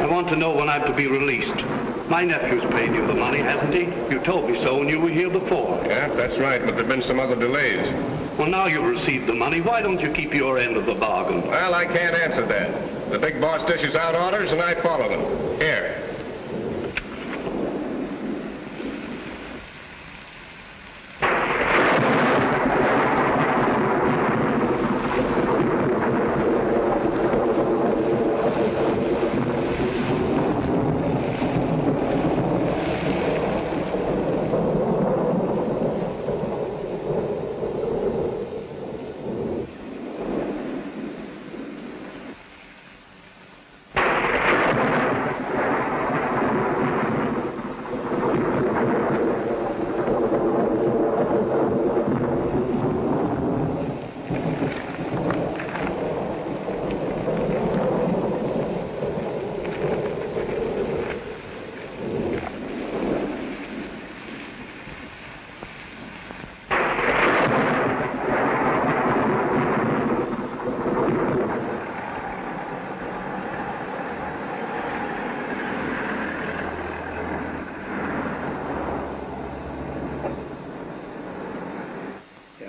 I want to know when I'm to be released. My nephew's paid you the money, hasn't he? You told me so when you were here before. Yeah, that's right, but there've been some other delays. Well, now you've received the money. Why don't you keep your end of the bargain? Well, I can't answer that. The big boss dishes out orders, and I follow them. Here.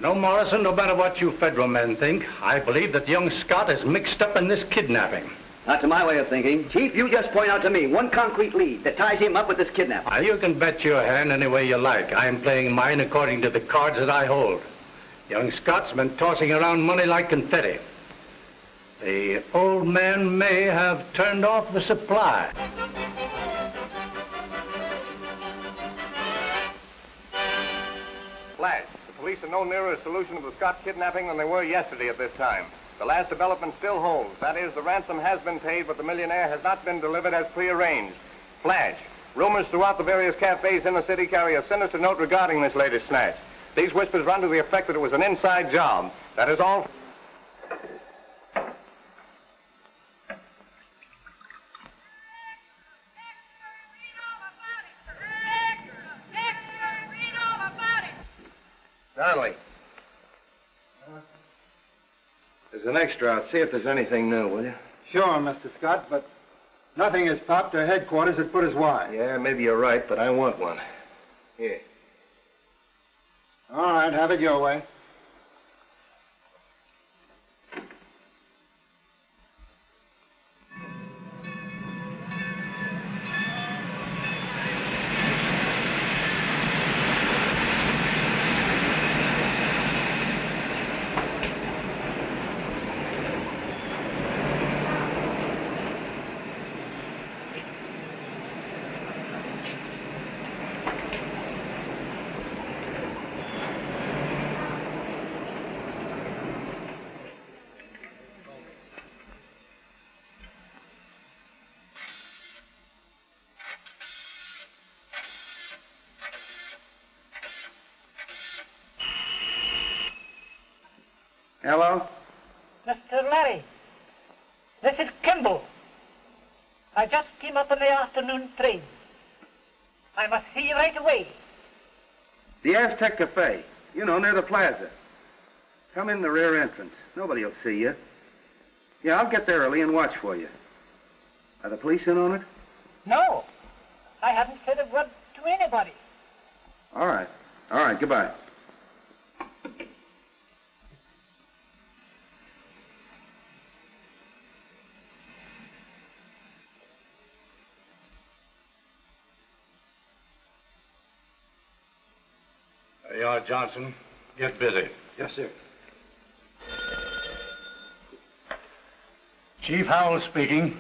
No, Morrison, no matter what you federal men think, I believe that young Scott is mixed up in this kidnapping. Not to my way of thinking. Chief, you just point out to me one concrete lead that ties him up with this kidnapping. Now, you can bet your hand any way you like. I'm playing mine according to the cards that I hold. Young Scott's been tossing around money like confetti. The old man may have turned off the supply. Flash. Police are no nearer a solution to the Scott kidnapping than they were yesterday at this time. The last development still holds. That is, the ransom has been paid, but the millionaire has not been delivered as prearranged. Flash. Rumors throughout the various cafes in the city carry a sinister note regarding this latest snatch. These whispers run to the effect that it was an inside job. That is all. Donnelly. There's an extra out. See if there's anything new, will you? Sure, Mr. Scott, but nothing has popped to headquarters that put us wise. Yeah, maybe you're right, but I want one. Here. All right, have it your way. Hello? Mr. Larry, this is Kimball. I just came up on the afternoon train. I must see you right away. The Aztec Cafe. You know, near the plaza. Come in the rear entrance. Nobody will see you. Yeah, I'll get there early and watch for you. Are the police in on it? No, I haven't said a word to anybody. All right. All right, goodbye. There you are, Johnson. Get busy. Yes, sir. Chief Howell speaking.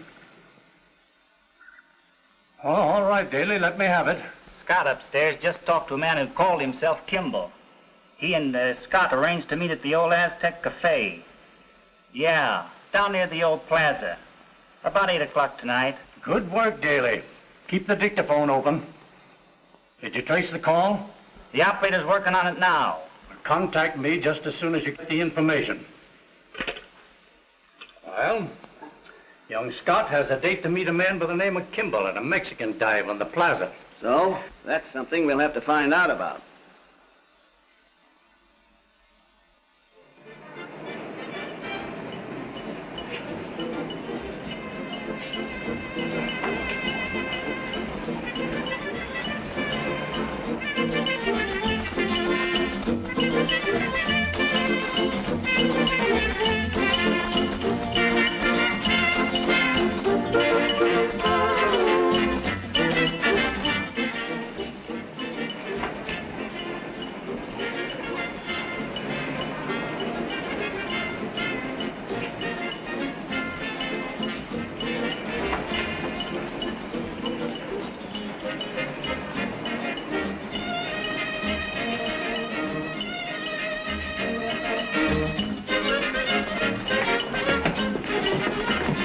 Oh, all right, Daly, let me have it. Scott upstairs just talked to a man who called himself Kimball. He and Scott arranged to meet at the old Aztec Cafe. Yeah, down near the old plaza. About 8 o'clock tonight. Good work, Daly. Keep the dictaphone open. Did you trace the call? The operator's working on it now. Contact me just as soon as you get the information. Well, young Scott has a date to meet a man by the name of Kimball at a Mexican dive on the plaza. So, that's something we'll have to find out about.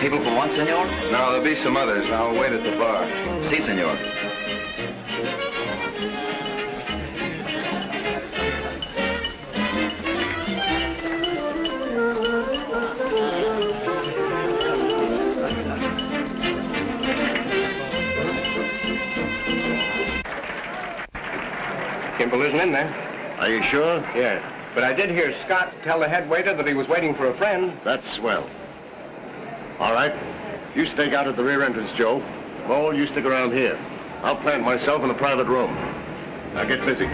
People for one, senor? No, there'll be some others. I'll wait at the bar. Si, senor. Kimball isn't in there. Are you sure? Yeah. But I did hear Scott tell the head waiter that he was waiting for a friend. That's swell. All right. You stake out at the rear entrance, Joe. Mole, you stick around here. I'll plant myself in a private room. Now get busy.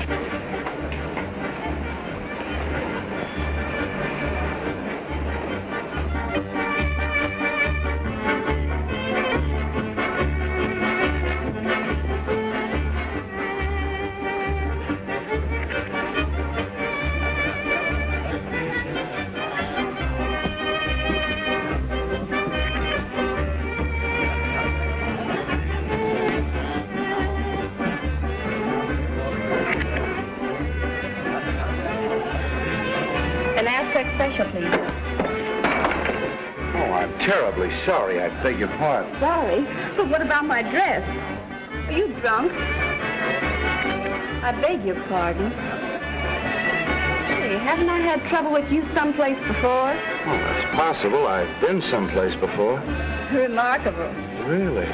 Special, please. Oh, I'm terribly sorry. I beg your pardon. Sorry? But what about my dress? Are you drunk? I beg your pardon. Hey, haven't I had trouble with you someplace before? Oh, that's possible. I've been someplace before. Remarkable. Really?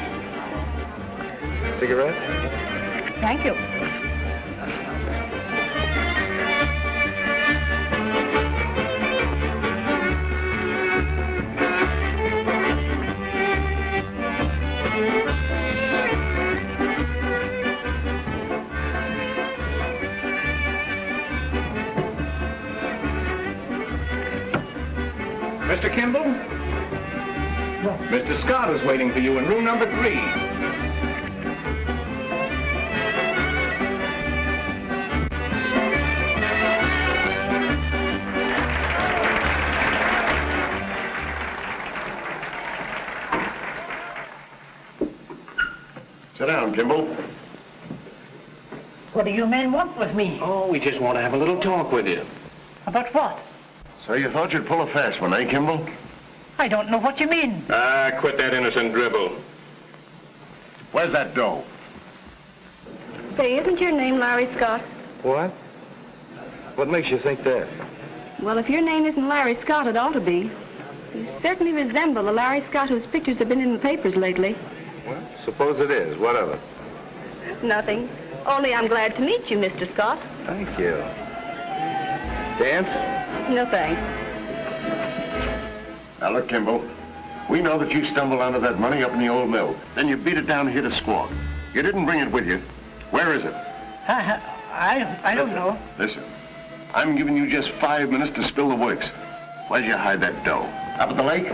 Cigarette? Thank you. Mr. Kimball? What? Mr. Scott is waiting for you in room number 3. Sit down, Kimball. What do you men want with me? Oh, we just want to have a little talk with you. About what? So you thought you'd pull a fast one, eh, Kimball? I don't know what you mean. Quit that innocent dribble. Where's that dough? Say, isn't your name Larry Scott? What? What makes you think that? Well, if your name isn't Larry Scott, it ought to be. You certainly resemble the Larry Scott whose pictures have been in the papers lately. Well, suppose it is. What of it? Nothing. Only I'm glad to meet you, Mr. Scott. Thank you. Dance? No, thanks. Now, look, Kimball. We know that you stumbled onto that money up in the old mill. Then you beat it down here to squawk. You didn't bring it with you. Where is it? I don't know. Listen, I'm giving you just 5 minutes to spill the works. Where'd you hide that dough? Up at the lake?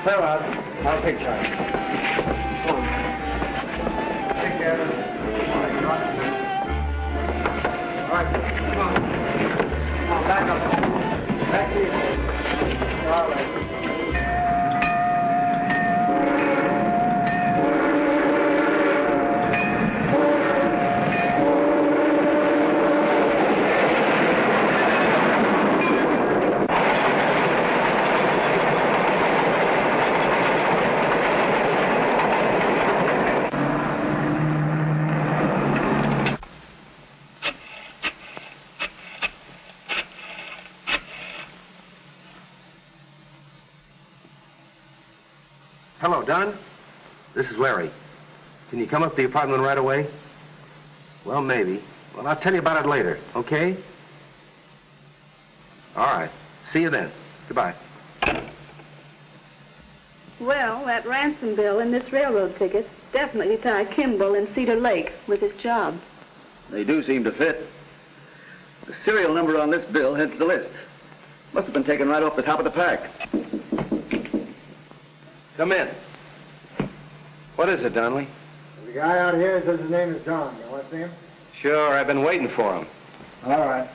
Clear out. I'll take charge. Take care of it. All right. Come on. Come on, back up. Back here. All right. Hello, Don. This is Larry. Can you come up to the apartment right away? Well, maybe. Well, I'll tell you about it later, okay? All right. See you then. Goodbye. Well, that ransom bill and this railroad ticket definitely tie Kimball in Cedar Lake with his job. They do seem to fit. The serial number on this bill heads the list. Must have been taken right off the top of the pack. Come in. What is it, Donnelly? The guy out here says his name is John. You want to see him? Sure, I've been waiting for him. All right.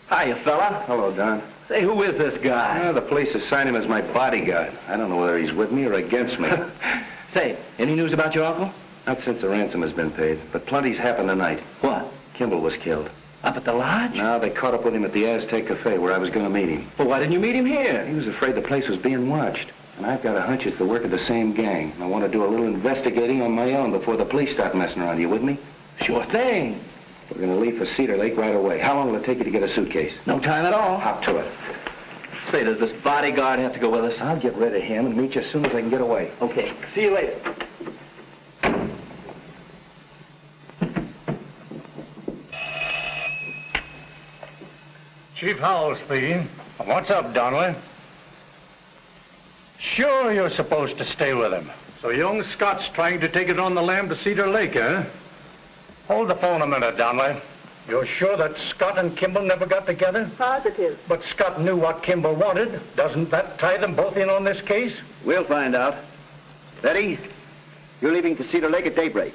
Hiya, fella. Hello, Don. Say, who is this guy? The police assigned him as my bodyguard. I don't know whether he's with me or against me. Say, any news about your uncle? Not since the ransom has been paid, but plenty's happened tonight. What? Kimball was killed. Up at the lodge? No, they caught up with him at the Aztec Cafe where I was going to meet him. Well, why didn't you meet him here? He was afraid the place was being watched. And I've got a hunch it's the work of the same gang. I want to do a little investigating on my own before the police start messing around. You with me? Sure thing. We're going to leave for Cedar Lake right away. How long will it take you to get a suitcase? No time at all. Hop to it. Say, does this bodyguard have to go with us? I'll get rid of him and meet you as soon as I can get away. Okay. See you later. Chief Howell speaking. What's up, Donnelly? Sure, you're supposed to stay with him. So young Scott's trying to take it on the lam to Cedar Lake, eh? Hold the phone a minute, Donnelly. You're sure that Scott and Kimball never got together? Positive. But Scott knew what Kimball wanted. Doesn't that tie them both in on this case? We'll find out. Betty, you're leaving for Cedar Lake at daybreak.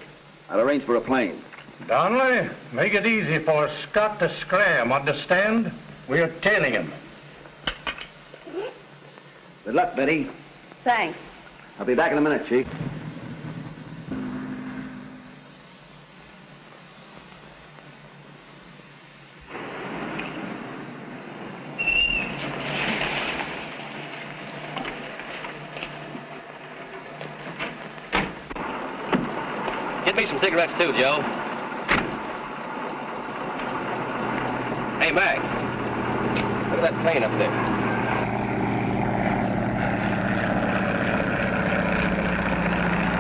I'll arrange for a plane. Donnelly, make it easy for Scott to scram, understand? We're tailing him. Good luck, Betty. Thanks. I'll be back in a minute, Chief. Get me some cigarettes too, Joe. Hey, Mac. Look at that plane up there.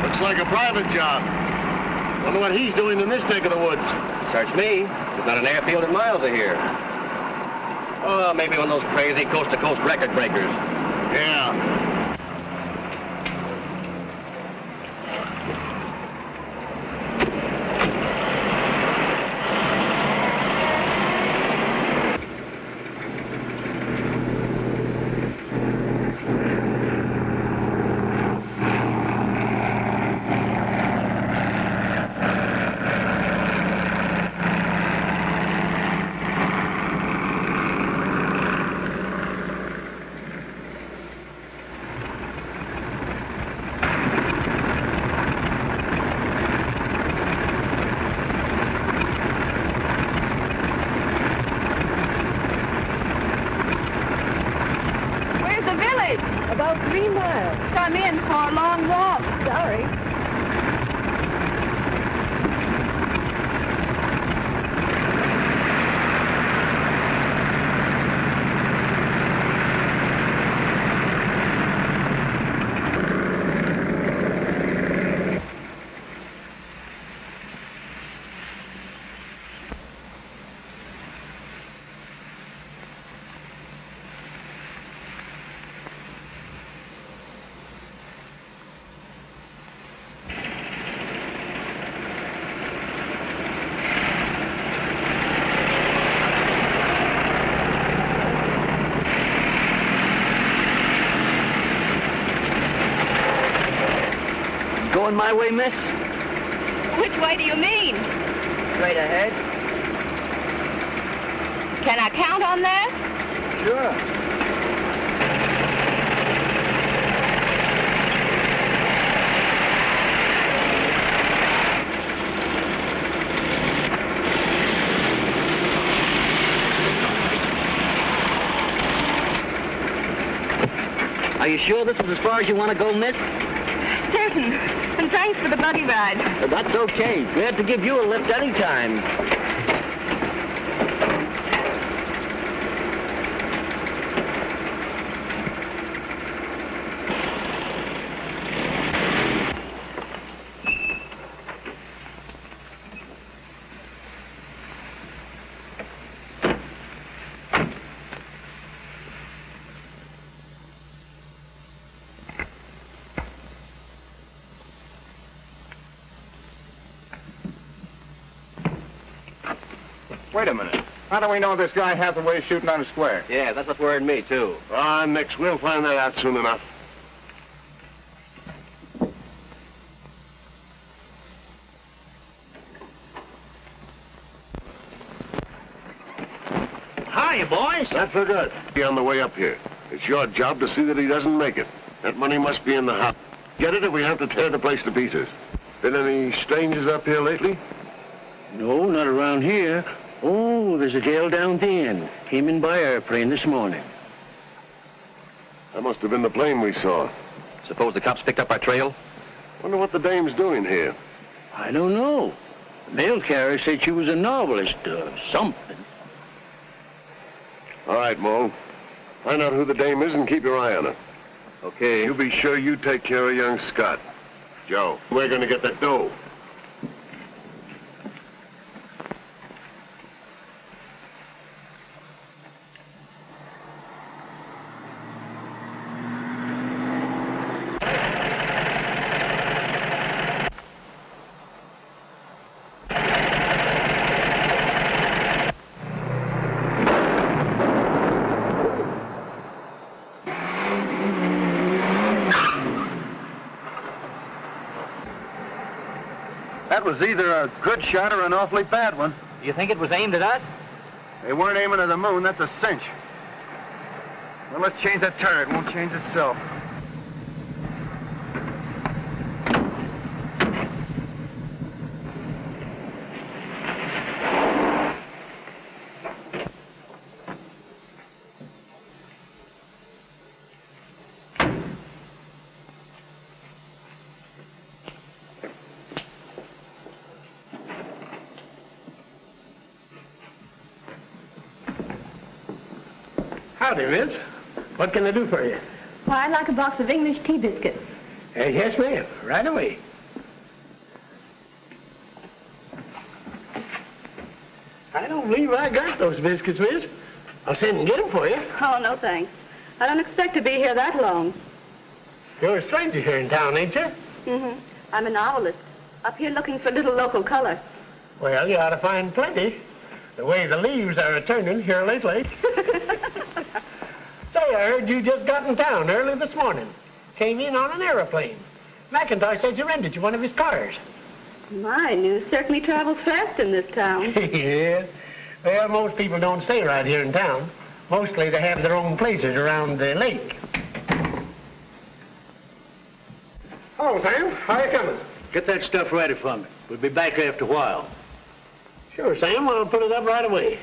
Looks like a private job. Wonder what he's doing in this neck of the woods. Search me. There's not an airfield in miles of here. Oh, maybe one of those crazy coast-to-coast record breakers. Yeah. About 3 miles. I'm in for a long walk. Sorry. Going my way, miss? Which way do you mean? Straight ahead. Can I count on that? Sure. Are you sure this is as far as you want to go, miss? Certain. And thanks for the buggy ride. That's okay. Glad to give you a lift anytime. Wait a minute. How do we know this guy Hathaway is shooting on a square? Yeah, that's what's worrying me, too. Ah, Nix, we'll find that out soon enough. Hiya, boys. Not so good. Be on the way up here. It's your job to see that he doesn't make it. That money must be in the house. Get it if we have to tear the place to pieces. Been any strangers up here lately? No, not around here. Oh, there's a gal down the end. Came in by airplane this morning. That must have been the plane we saw. Suppose the cops picked up our trail? Wonder what the dame's doing here. I don't know. The mail carrier said she was a novelist or something. All right, Mo. Find out who the dame is and keep your eye on her. Okay. You be sure you take care of young Scott. Joe, we're going to get that dough. That was either a good shot or an awfully bad one. You think it was aimed at us? They weren't aiming at the moon, that's a cinch. Well, let's change that turret. It won't change itself. Howdy, miss. What can I do for you? Well, I'd like a box of English tea biscuits. Yes, ma'am. Right away. I don't believe I got those biscuits, miss. I'll send and get them for you. Oh, no thanks. I don't expect to be here that long. You're a stranger here in town, ain't you? Mm-hmm. I'm a novelist. Up here looking for a little local color. Well, you ought to find plenty. The way the leaves are a-turning here lately. Say, I heard you just got in town early this morning. Came in on an aeroplane. McIntosh said you rented you one of his cars. My, news certainly travels fast in this town. Yeah. Well, most people don't stay right here in town. Mostly they have their own places around the lake. Hello, Sam. How you coming? Get that stuff ready for me. We'll be back after a while. Sure, Sam. I'll put it up right away.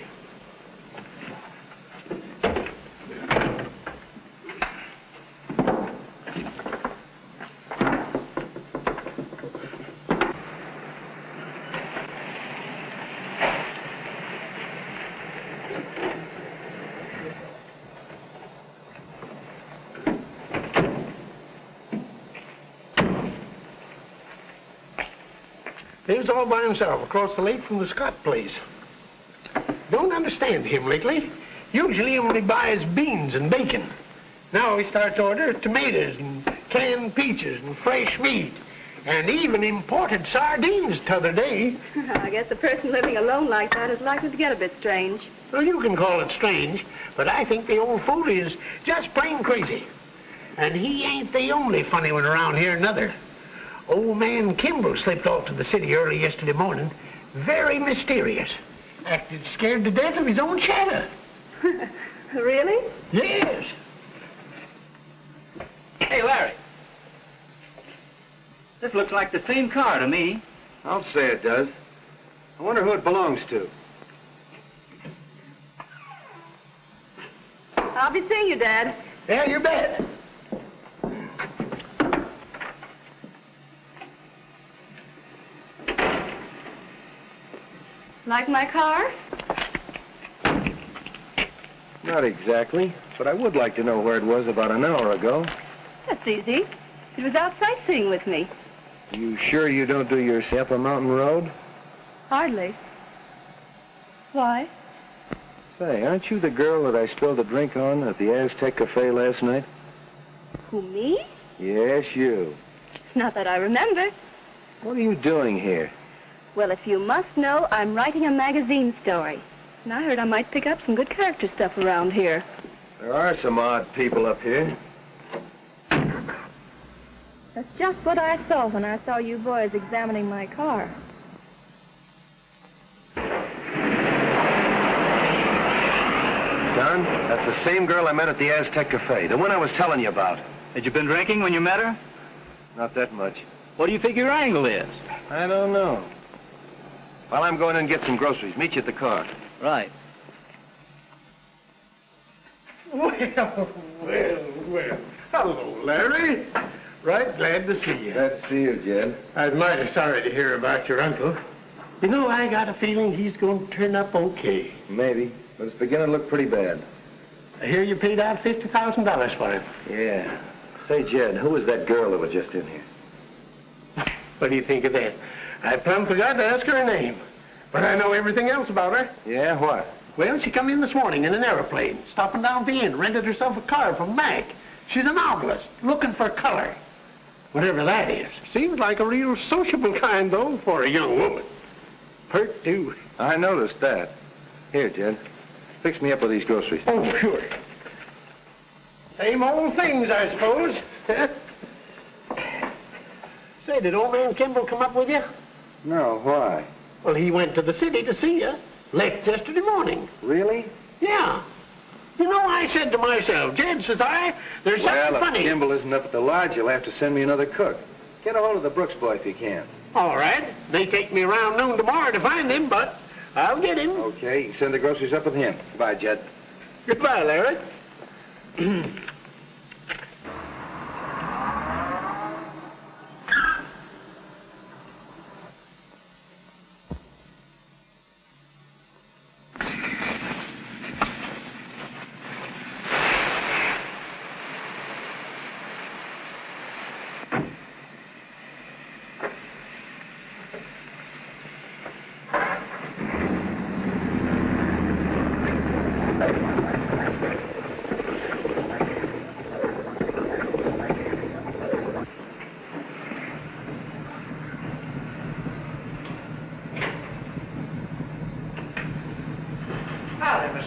Lives all by himself across the lake from the Scott place. Don't understand him lately. Usually he only buys beans and bacon. Now he starts to order tomatoes and canned peaches and fresh meat and even imported sardines t'other day. I guess a person living alone like that is likely to get a bit strange. Well, you can call it strange, but I think the old fool is just plain crazy. And he ain't the only funny one around here, neither. Old man Kimball slipped off to the city early yesterday morning. Very mysterious. Acted scared to death of his own shadow. Really? Yes. Hey, Larry. This looks like the same car to me. I'll say it does. I wonder who it belongs to. I'll be seeing you, Dad. Yeah, you bet. Like my car? Not exactly, but I would like to know where it was about an hour ago. That's easy. It was out sightseeing with me. You sure you don't do your up a mountain road? Hardly. Why? Say, aren't you the girl that I spilled a drink on at the Aztec Cafe last night? Who, me? Yes, you. Not that I remember. What are you doing here? Well, if you must know, I'm writing a magazine story. And I heard I might pick up some good character stuff around here. There are some odd people up here. That's just what I saw when I saw you boys examining my car. Don, that's the same girl I met at the Aztec Cafe, the one I was telling you about. Had you been drinking when you met her? Not that much. What do you figure your angle is? I don't know. Well, I'm going in and get some groceries. Meet you at the car. Right. Well. Hello, Larry. Right, glad to see you. Glad to see you, Jed. I was mighty sorry to hear about your uncle. You know, I got a feeling he's going to turn up okay. Maybe, but it's beginning to look pretty bad. I hear you paid out $50,000 for him. Yeah. Say, Jed, who was that girl that was just in here? What do you think of that? I plumb forgot to ask her name. But I know everything else about her. Yeah, what? Well, she come in this morning in an aeroplane, stopping down at the inn, rented herself a car from Mac. She's a novelist, looking for color. Whatever that is. Seems like a real sociable kind, though, for a young woman. Pert, too. I noticed that. Here, Jed. Fix me up with these groceries. Oh, sure. Same old things, I suppose. Say, did old man Kimball come up with you? No, why? Well, he went to the city to see you. Left yesterday morning. Really? Yeah. You know, I said to myself, Jed, says I, there's something Well, funny. if Kimball isn't up at the lodge, you'll have to send me another cook. Get a hold of the Brooks boy if you can. All right. They take me around noon tomorrow to find him, but I'll get him. Okay, you can send the groceries up with him. Goodbye, Jed. Goodbye, Larry.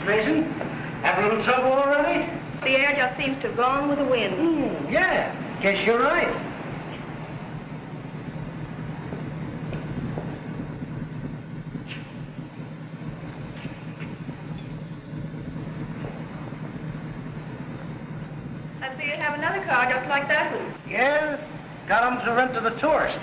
Mason, having a little trouble already? The air just seems to have gone with the wind. Yeah, guess you're right. I see you have another car just like that one. Yeah, got him to rent to the tourists.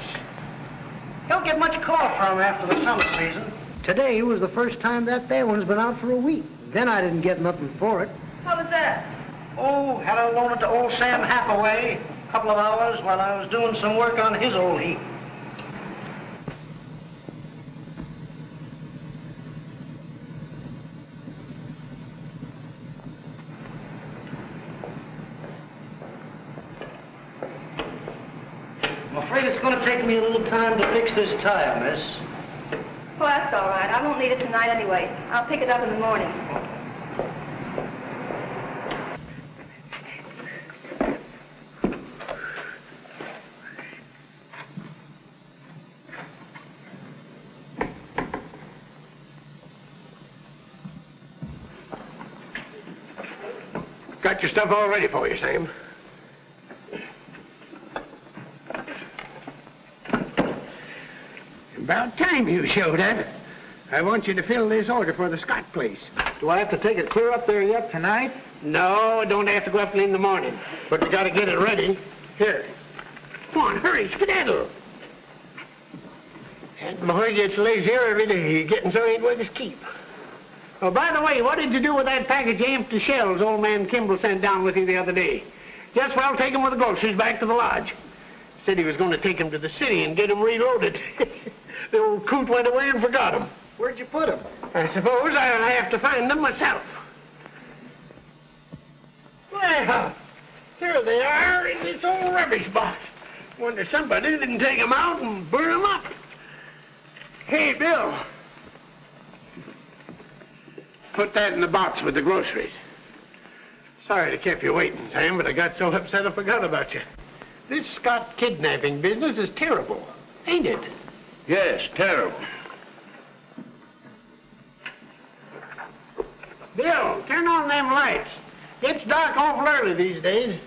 Don't get much call from after the summer season. Today was the first time that there one's been out for a week. Then I didn't get nothing for it. What was that? Oh, had to loan it to old Sam Hathaway a couple of hours while I was doing some work on his old heap. I'm afraid it's going to take me a little time to fix this tire, miss. Well, that's all right. I won't need it tonight anyway. I'll pick it up in the morning. Got your stuff all ready for you, Sam. About time you showed up. I want you to fill this order for the Scott place. Do I have to take it clear up there yet tonight? No, it don't have to go up in the morning. But we gotta get it ready. Here. Come on, hurry, skedaddle. And my boy gets lazier every day, getting so he ain't worth his keep. Oh, by the way, what did you do with that package of empty shells old man Kimball sent down with you the other day? Just well, take 'em with the groceries back to the lodge. Said he was going to take 'em to the city and get 'em reloaded. The old coot went away and forgot 'em. Where'd you put him? I suppose I'll have to find them myself. Well, here they are in this old rubbish box. Wonder somebody didn't take 'em out and burn 'em up. Hey, Bill. Put that in the box with the groceries. Sorry to keep you waiting, Sam, but I got so upset I forgot about you. This Scott kidnapping business is terrible, ain't it? Yes, terrible. Bill, turn on them lights. It's dark awful early these days.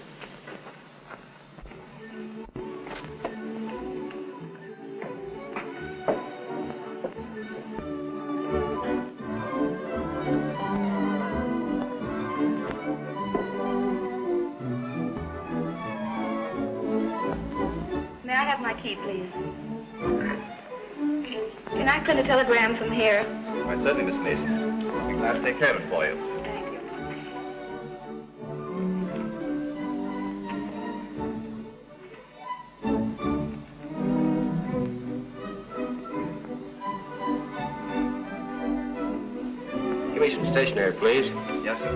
May I have my key, please? Can I send a telegram from here? Why, certainly, Miss Mason. I'll be glad to take care of it for you. Thank you. Give me some stationery, please. Yes, sir.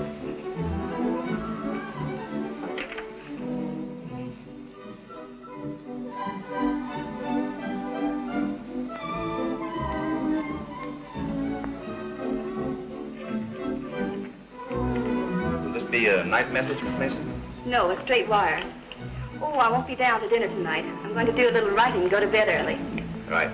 Will this be a night message, Miss Mason? No, a straight wire. Oh, I won't be down to dinner tonight. I'm going to do a little writing and go to bed early. Right.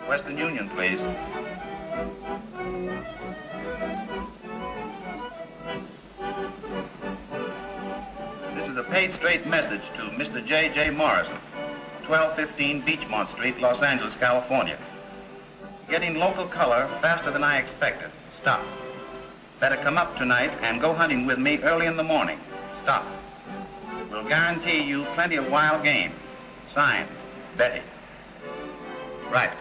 Western Union, please. This is a paid straight message to Mr. J.J. Morrison, 1215 Beachmont Street, Los Angeles, California. Getting local color faster than I expected. Stop. Better come up tonight and go hunting with me early in the morning. Stop. Will guarantee you plenty of wild game. Signed, Betty. Right.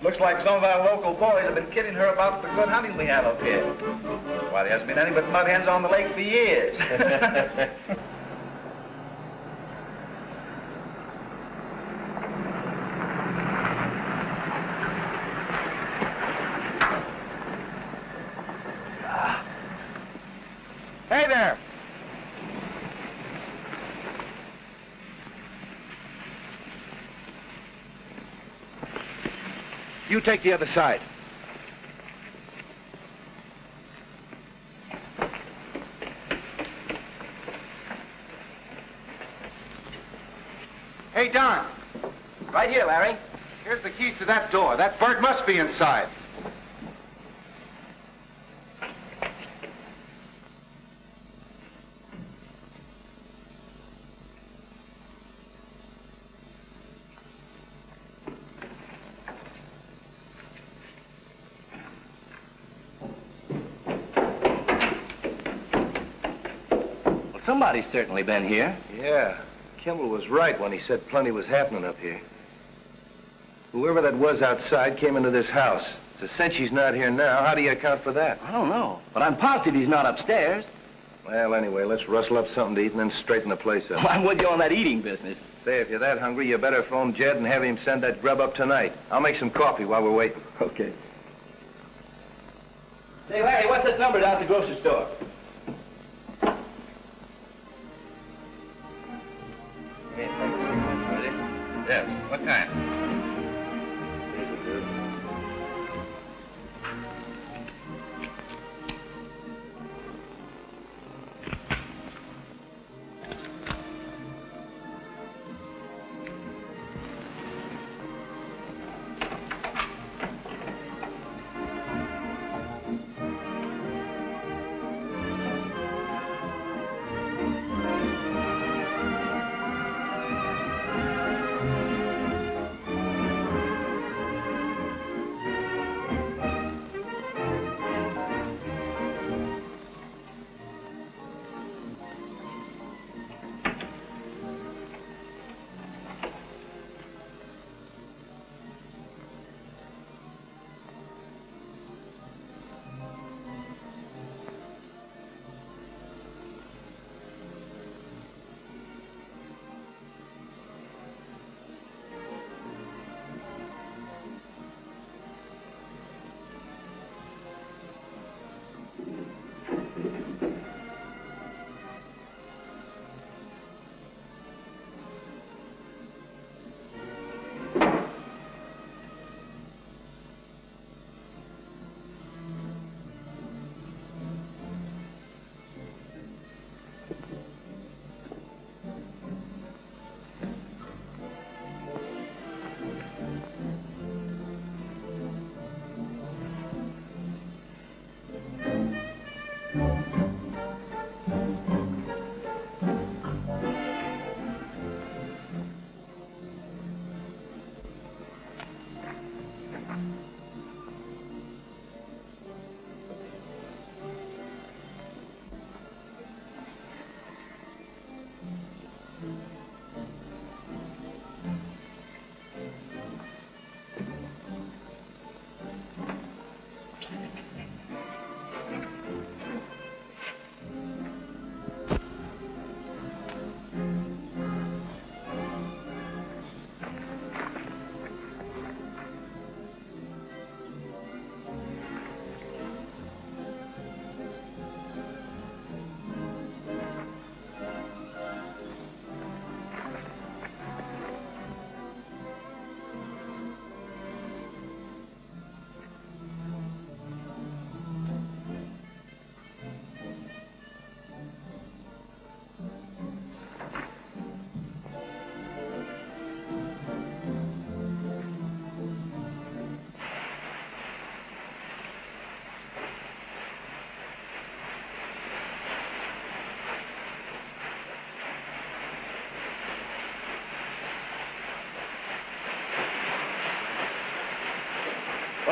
Looks like some of our local boys have been kidding her about the good hunting we have up here. Why, there hasn't been any but mud hens on the lake for years. Hey there. You take the other side. Hey, Don. Right here, Larry. Here's the keys to that door. That bird must be inside. Somebody's certainly been here. Yeah. Kimball was right when he said plenty was happening up here. Whoever that was outside came into this house. It's a cinch he's not here now. How do you account for that? I don't know, but I'm positive he's not upstairs. Well, anyway, let's rustle up something to eat and then straighten the place up. Well, I'm with you on that eating business. Say, if you're that hungry, you better phone Jed and have him send that grub up tonight. I'll make some coffee while we're waiting. Okay. Say, Larry, what's that number down at the grocery store? Yes. What kind?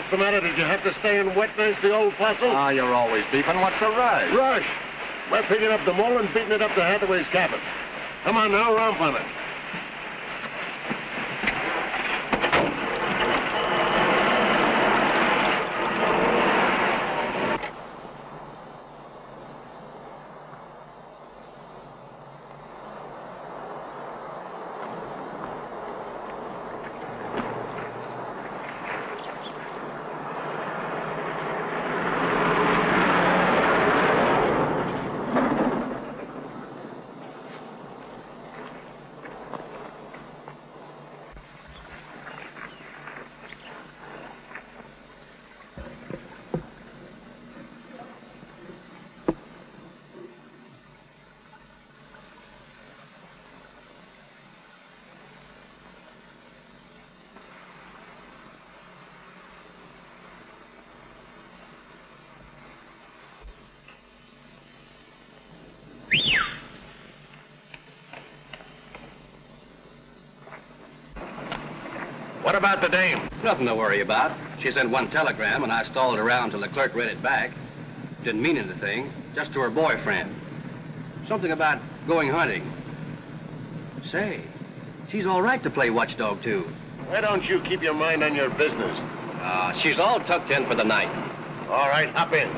What's the matter? Did you have to stay and wet nurse the old fossil? Ah, you're always beefing. What's the rush? Rush! We're picking up the mole and beating it up to Hathaway's cabin. Come on now, romp on it. What about the dame? Nothing to worry about. She sent one telegram, and I stalled around till the clerk read it back. Didn't mean anything, just to her boyfriend. Something about going hunting. Say, she's all right to play watchdog, too. Why don't you keep your mind on your business? She's all tucked in for the night. All right, hop in.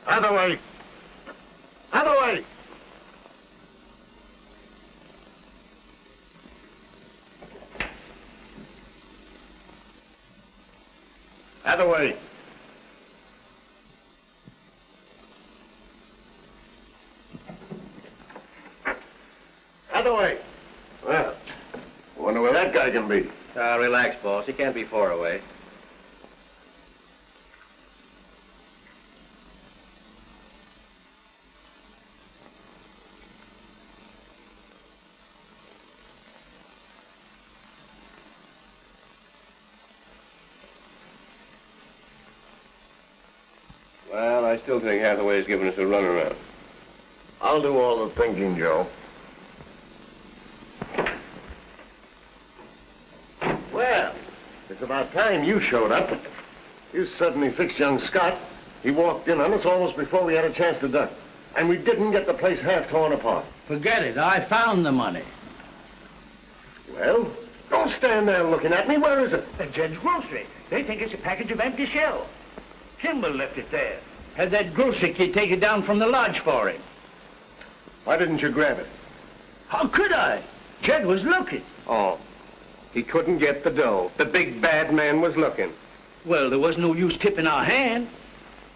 Hathaway! Hathaway! Hathaway! Hathaway! Well, wonder where that guy can be. Relax, boss. He can't be far away. Well, I still think Hathaway's giving us a runaround. I'll do all the thinking, Joe. Well, it's about time you showed up. You suddenly fixed young Scott. He walked in on us almost before we had a chance to duck. And we didn't get the place half torn apart. Forget it. I found the money. Well, don't stand there looking at me. Where is it? At Jed's grocery. They think it's a package of empty shells. Kimball left it there. Had that grocery kid take it down from the lodge for him. Why didn't you grab it? How could I? Jed was looking. Oh, he couldn't get the dough. The big bad man was looking. Well, there was no use tipping our hand.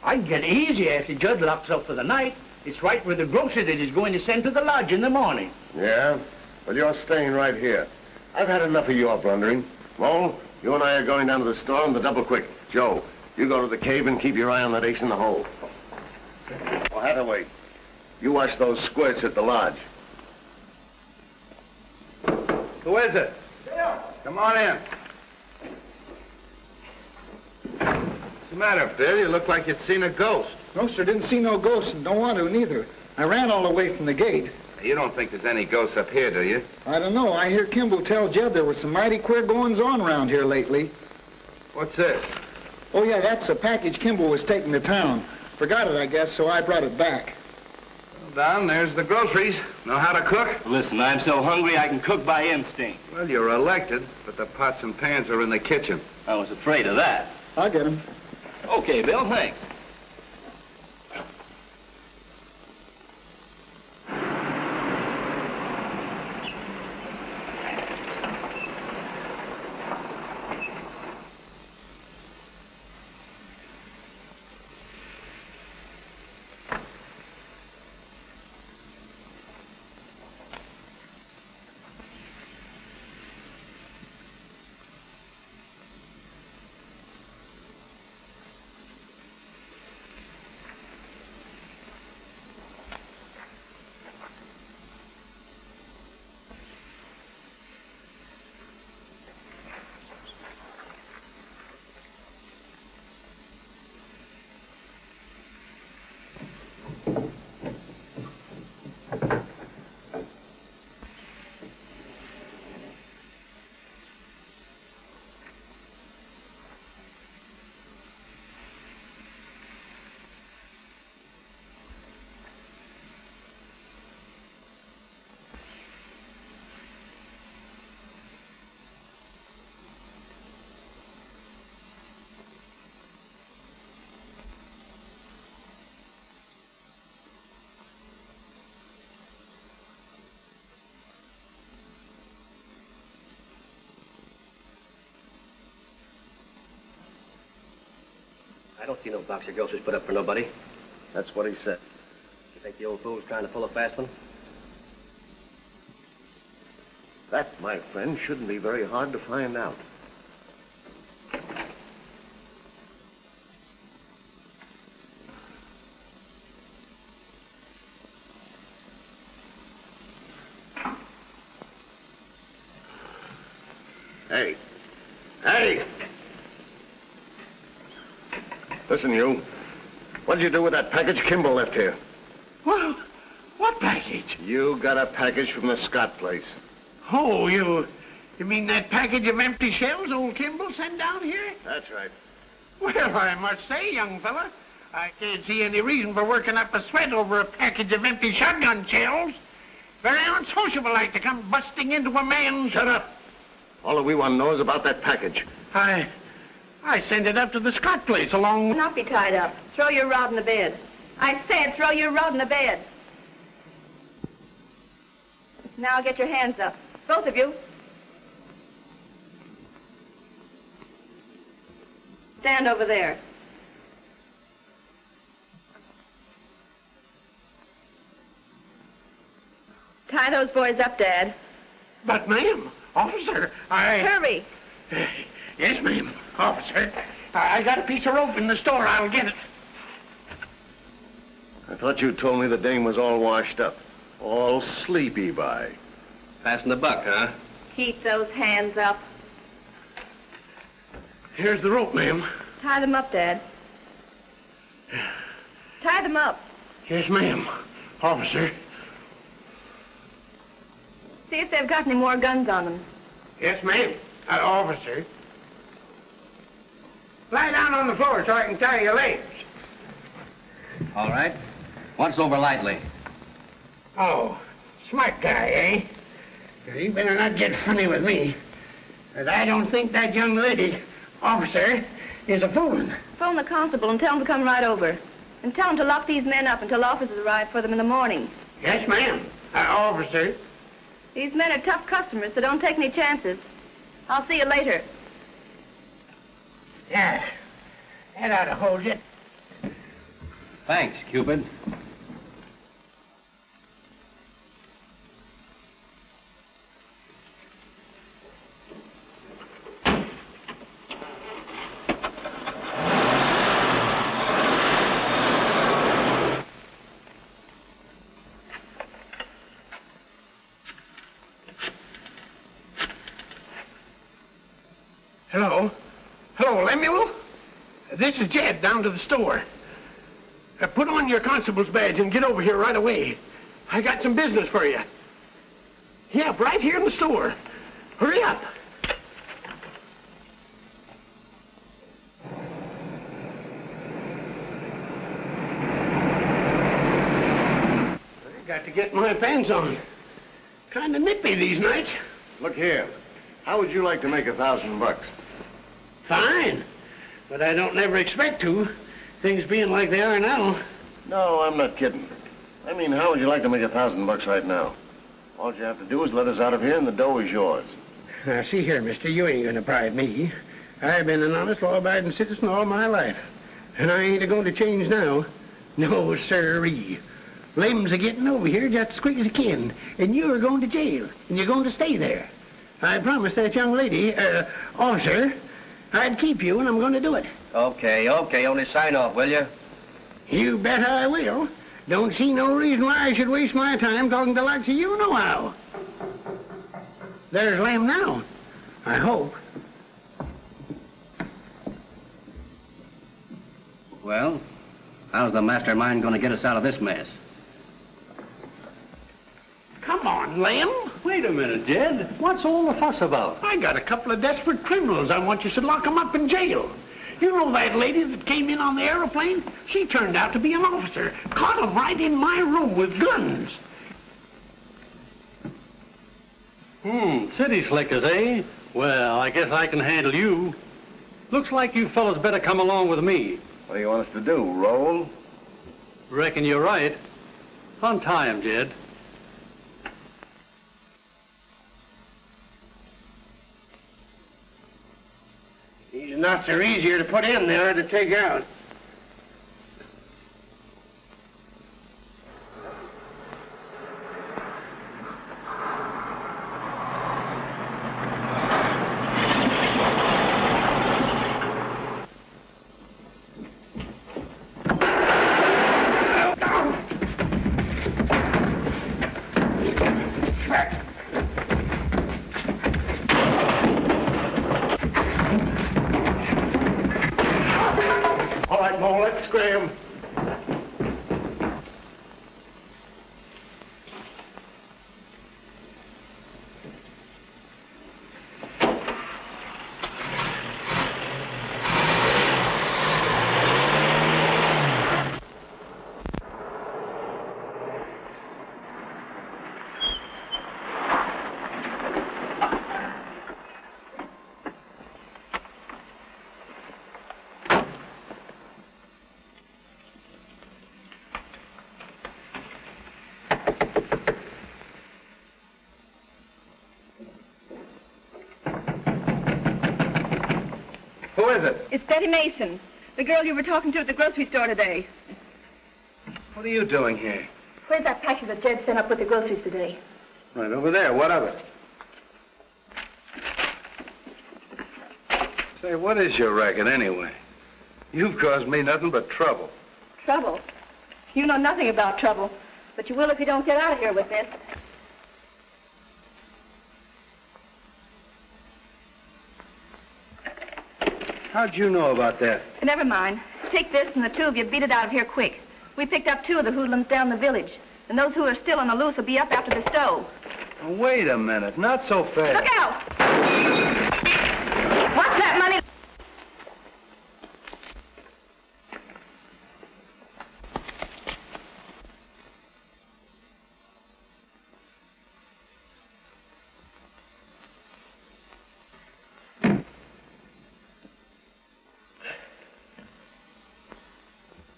I can get easy after Judd locks up for the night. It's right where the grocery that he's going to send to the lodge in the morning. Yeah? Well, you're staying right here. I've had enough of your blundering. Mo, you and I are going down to the store on the double quick. Joe, you go to the cave and keep your eye on that ace in the hole. Oh, Hathaway, you watch those squirts at the lodge. Who is it? Yeah. Come on in. What's the matter, Phil? You look like you'd seen a ghost. No, sir, didn't see no ghosts and don't want to neither. I ran all the way from the gate. You don't think there's any ghosts up here, do you? I don't know. I hear Kimball tell Jed there was some mighty queer goings-on around here lately. What's this? Oh, yeah, that's a package Kimball was taking to town. Forgot it, I guess, so I brought it back. Well, Don, there's the groceries. Know how to cook? Listen, I'm so hungry I can cook by instinct. Well, you're elected, but the pots and pans are in the kitchen. I was afraid of that. I'll get him. Okay, Bill, thanks. I don't see no box of groceries put up for nobody. That's what he said. You think the old fool's trying to pull a fast one? That, my friend, shouldn't be very hard to find out. Hey. Hey! Listen, you. What'd you do with that package Kimball left here? Well, what package? You got a package from the Scott place. Oh, you mean that package of empty shells old Kimball sent down here? That's right. Well, I must say, young fella, I can't see any reason for working up a sweat over a package of empty shotgun shells. Very unsociable like to come busting into a man's... Shut up. All that we want to know is about that package. I sent it up to the Scott place along... Not be tied up. Throw your rod in the bed. I said throw your rod in the bed. Now get your hands up. Both of you. Stand over there. Tie those boys up, Dad. But, ma'am, Officer, Hurry. Yes, ma'am. Officer, I got a piece of rope in the store. I'll get it. I thought you told me the dame was all washed up. All sleepy by. Passing the buck, huh? Keep those hands up. Here's the rope, ma'am. Tie them up, Dad. Tie them up. Yes, ma'am. Officer. See if they've got any more guns on them. Yes, ma'am. Officer. Lie down on the floor so I can tie your legs. All right. Once over lightly. Oh, smart guy, eh? You better not get funny with me. But I don't think that young lady, officer, is a fooling. Phone the constable and tell him to come right over. And tell him to lock these men up until officers arrive for them in the morning. Yes, ma'am. Officer. These men are tough customers, so don't take any chances. I'll see you later. Yeah, that ought to hold you. Thanks, Cupid. Hello? Hello, Lemuel? This is Jed down to the store. Put on your constable's badge and get over here right away. I got some business for you. Yep, right here in the store. Hurry up. I got to get my pants on. Kind of nippy these nights. Look here. How would you like to make $1,000? Fine. But I don't never expect to, things being like they are now. No, I'm not kidding. I mean, how would you like to make $1,000 right now? All you have to do is let us out of here and the dough is yours. Now, see here, mister, you ain't gonna bribe me. I've been an honest, law-abiding citizen all my life. And I ain't a-going to change now. No, sirree. Lem's a-getting over here just as quick as he can. And you're going to jail. And you're going to stay there. I promised that young lady, officer, I'd keep you, and I'm going to do it. Okay, only sign off, will you? You bet I will. Don't see no reason why I should waste my time talking to likes of you nohow. There's Lem now. I hope. Well, how's the mastermind going to get us out of this mess? Come on, Lem. Wait a minute, Jed. What's all the fuss about? I got a couple of desperate criminals. I want you to lock them up in jail. You know that lady that came in on the aeroplane? She turned out to be an officer. Caught them right in my room with guns. City slickers, eh? Well, I guess I can handle you. Looks like you fellas better come along with me. What do you want us to do, roll? Reckon you're right. Untie him, Jed. These knots are easier to put in than they are to take out. All right, Mo, let's scram. Who is it? It's Betty Mason, the girl you were talking to at the grocery store today. What are you doing here? Where's that package that Jed sent up with the groceries today? Right over there. What of it? Say, what is your racket anyway? You've caused me nothing but trouble. Trouble? You know nothing about trouble, but you will if you don't get out of here with this. How'd you know about that? Never mind. Take this and the two of you beat it out of here quick. We picked up 2 of the hoodlums down the village, and those who are still on the loose will be up after the stove. Now, wait a minute. Not so fast. Look out! What's that money?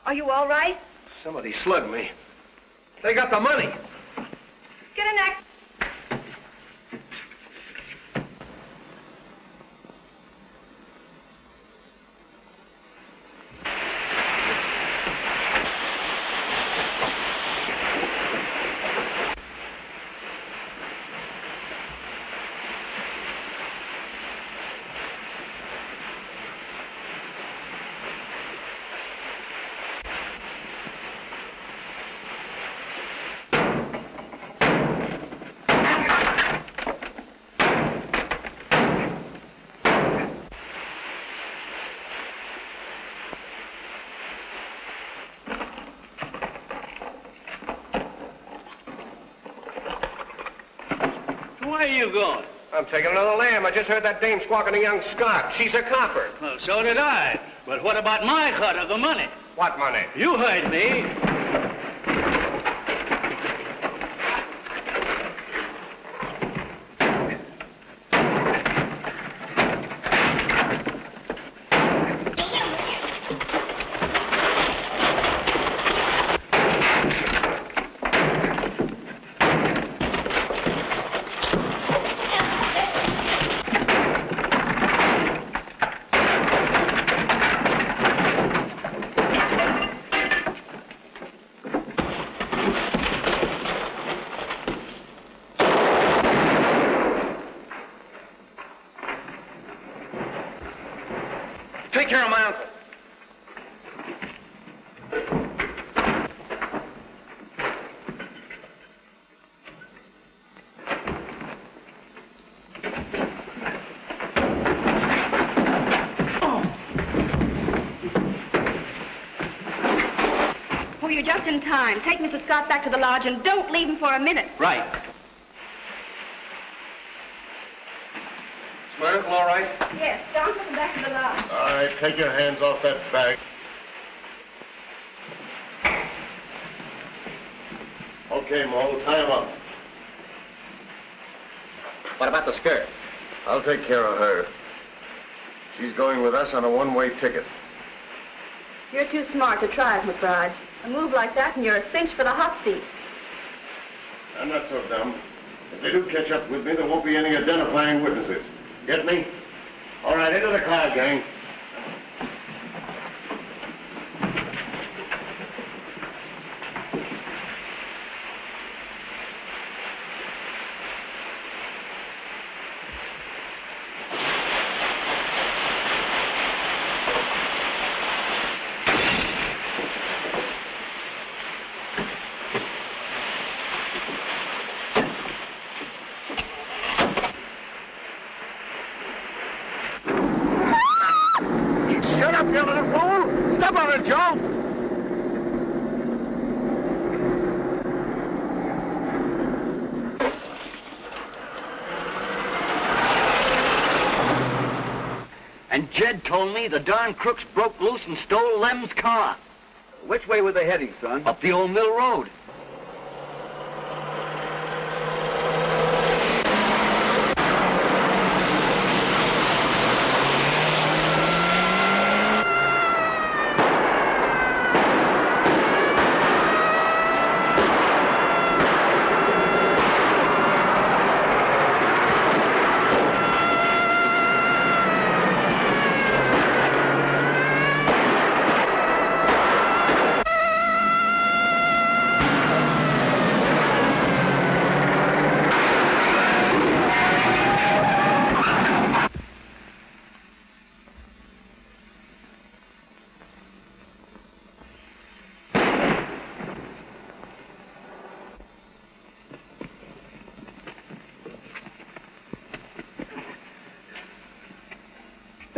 Are you all right? Somebody slugged me. They got the money. Get an axe. Where are you going? I'm taking another lamb. I just heard that dame squawking a young Scot. She's a copper. Well, so did I. But what about my cut of the money? What money? You heard me. Take care of my uncle. Oh, you're just in time. Take Mr. Scott back to the lodge and don't leave him for a minute. Right. Is my uncle all right? Yes, don't take him back to the lodge. All right, take your hands off that bag. Okay, Mo, tie him up. What about the skirt? I'll take care of her. She's going with us on a one-way ticket. You're too smart to try it, McBride. A move like that and you're a cinch for the hot seat. I'm not so dumb. If they do catch up with me, there won't be any identifying witnesses. Get me? All right, into the car, gang. Shut up, you little fool! Step on it, Joe! And Jed told me the darn crooks broke loose and stole Lem's car. Which way were they heading, son? Up the old mill road.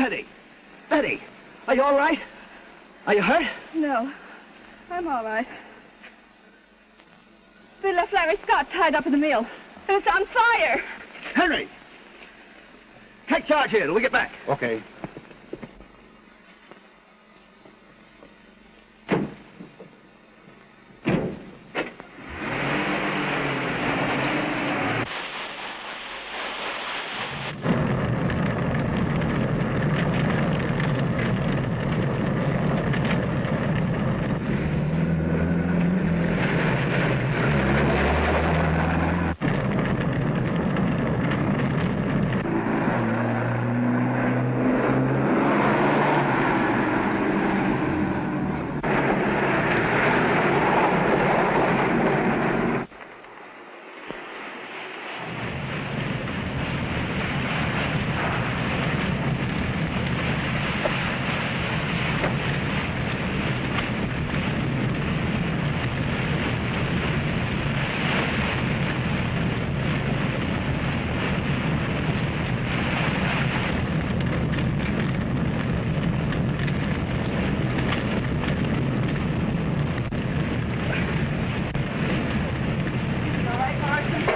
Betty! Betty! Are you all right? Are you hurt? No, I'm all right. They left Larry Scott tied up in the mill. And it's on fire. Henry! Take charge here till we get back. Okay.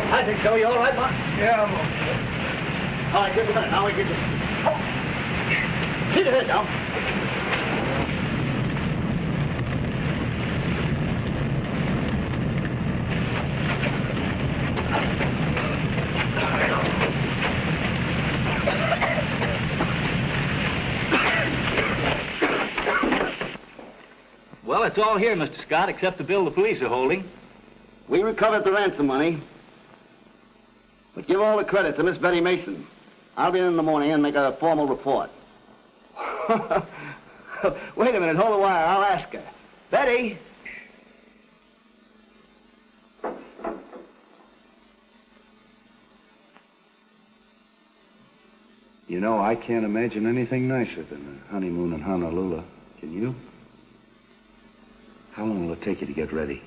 I think so. You all right, Mark? Yeah, I'm okay. All right, get with that. Now we get you. Oh. Keep your head down. Well, it's all here, Mr. Scott, except the bill the police are holding. We recovered the ransom money. But give all the credit to Miss Betty Mason. I'll be in the morning and make a formal report. Wait a minute, hold a while. I'll ask her. Betty! You know, I can't imagine anything nicer than a honeymoon in Honolulu. Can you? How long will it take you to get ready?